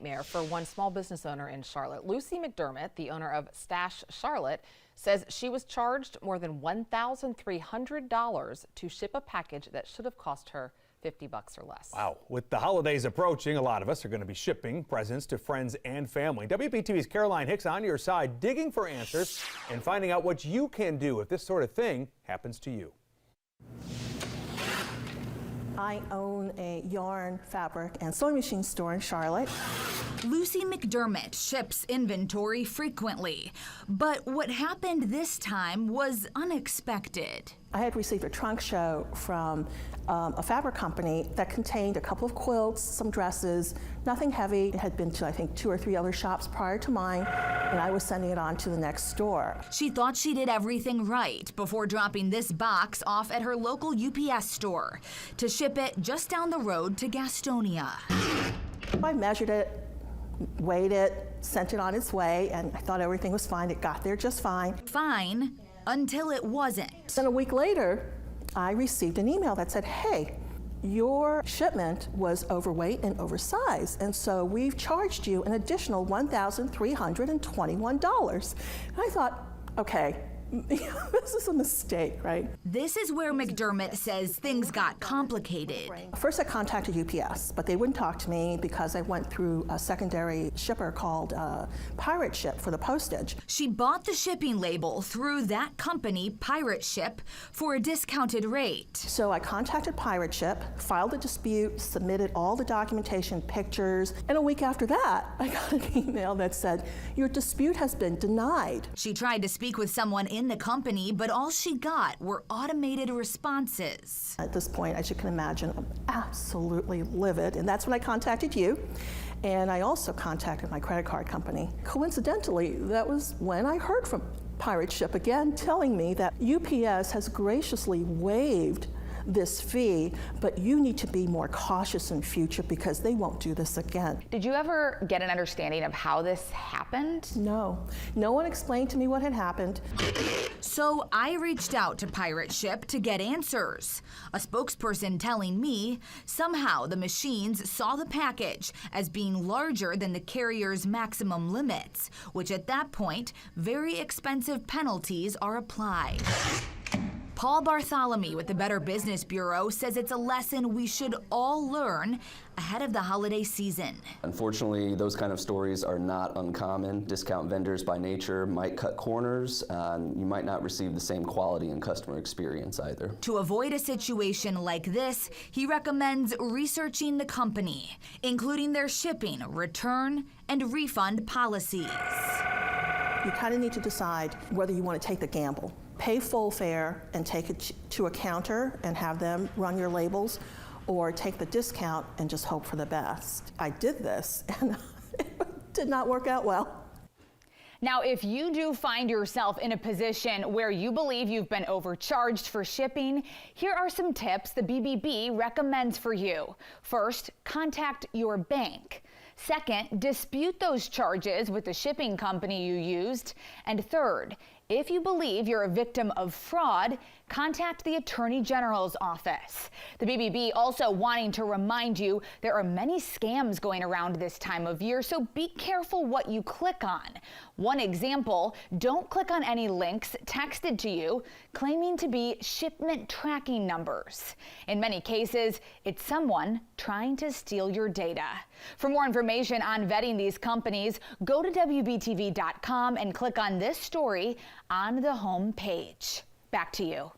Mayor for one small business owner in Charlotte. Lucy McDermott, the owner of Stash Charlotte, says she was charged more than $1,300 to ship a package that should have cost her $50 or less. Wow. With the holidays approaching, a lot of us are going to be shipping presents to friends and family. WBTV's Caroline Hicks on your side, digging for answers and finding out what you can do if this sort of thing happens to you. I own a yarn, fabric, and sewing machine store in Charlotte. Lucy McDermott ships inventory frequently, but what happened this time was unexpected. I had received a trunk show from a fabric company that contained a couple of quilts, some dresses, nothing heavy. It had been to, I think, 2 or 3 other shops prior to mine, and I was sending it on to the next store. She thought she did everything right before dropping this box off at her local UPS store to ship it just down the road to Gastonia. I measured it, weighed it, sent it on its way, and I thought everything was fine. It got there just fine. Fine, until it wasn't. Then a week later, I received an email that said, hey, your shipment was overweight and oversized, and so we've charged you an additional $1,321. And I thought, okay, this is a mistake, right? This is where McDermott says things got complicated. First I contacted UPS, but they wouldn't talk to me because I went through a secondary shipper called Pirate Ship for the postage. She bought the shipping label through that company, Pirate Ship, for a discounted rate. So I contacted Pirate Ship, filed a dispute, submitted all the documentation, pictures, and a week after that, I got an email that said, your dispute has been denied. She tried to speak with someone in the company, but all she got were automated responses. At this point, as you can imagine, I'm absolutely livid, and that's when I contacted you. And I also contacted my credit card company. Coincidentally, that was when I heard from Pirate Ship again, telling me that UPS has graciously waived this fee, but you need to be more cautious in future because they won't do this again. Did you ever get an understanding of how this happened? No. No one explained to me what had happened. So I reached out to Pirate Ship to get answers. A spokesperson telling me somehow the machines saw the package as being larger than the carrier's maximum limits, which at that point, very expensive penalties are applied. Paul Bartholomew with the Better Business Bureau says it's a lesson we should all learn ahead of the holiday season. Unfortunately, those kind of stories are not uncommon. Discount vendors by nature might cut corners, and you might not receive the same quality and customer experience either. To avoid a situation like this, he recommends researching the company, including their shipping, return, and refund policies. You kind of need to decide whether you want to take the gamble. Pay full fare and take it to a counter and have them run your labels, or take the discount and just hope for the best. I did this and it did not work out well. Now, if you do find yourself in a position where you believe you've been overcharged for shipping, here are some tips the BBB recommends for you. First, contact your bank. Second, dispute those charges with the shipping company you used. And third, if you believe you're a victim of fraud, contact the Attorney General's office. The BBB also wanting to remind you there are many scams going around this time of year, so be careful what you click on. One example, don't click on any links texted to you claiming to be shipment tracking numbers. In many cases, it's someone trying to steal your data. For more information on vetting these companies, go to WBTV.com and click on this story on the home page. Back to you.